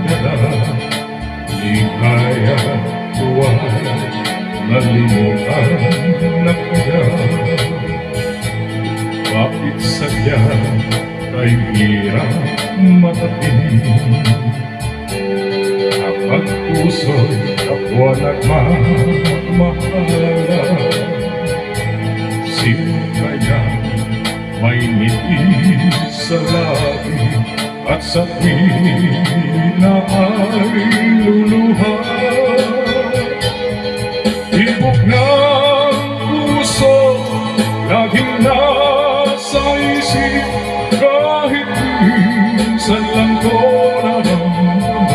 dala. Di kaya tuwa'y malimutan na kaya. Bakit sadya ay hirap matating? Kapag puso'y kapwa nagmamahala, sino kaya may ngiti sa labi at sa tuwina ay luluha? Tibok ng puso laging nasa isip, kahit minsan lang ko naramdaman.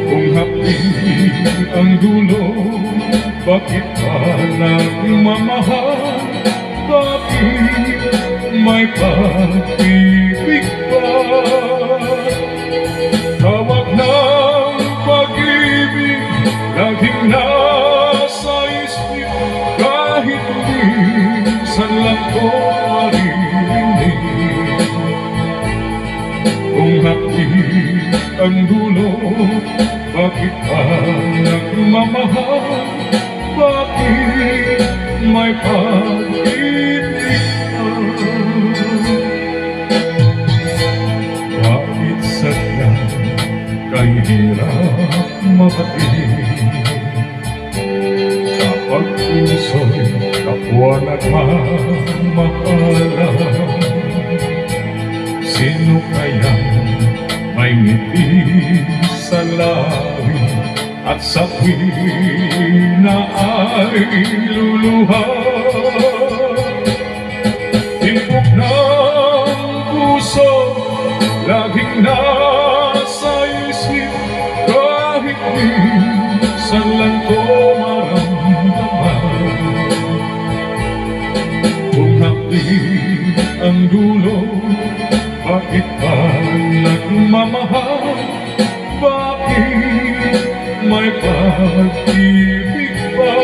Kung hapdi ang dulo, bakit ka nagmamahal? Bakit may pag-ibig pa? Tawag ng pag-ibig laging nasa isip, kahit minsan lang ko marinig. Kung hapdi ang dulo, bakit ka nagmamahal? Bakit may pag-ibig ka? Bakit sadya kay hirap mabatid? Kapag puso'y kapwa nagmamahala, sino kaya may ngiti sa labi at sa tuwina ay luluha? Tibok ng puso laging nasa isip, kahit minsan lang ko maramdaman. Kung hapdi ang dulo, bakit ka nagmamahal? Bakit may pag-ibig pa?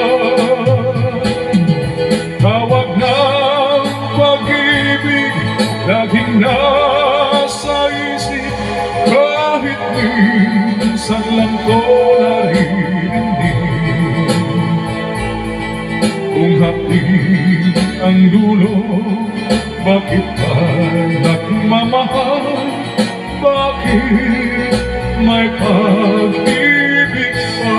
Tawag ng pag-ibig laging nasa isip, kahit minsan lang ko naririnig. Kung hapdi ang dulo, bakit ka nagmamahal? Bakit may pag-ibig pa?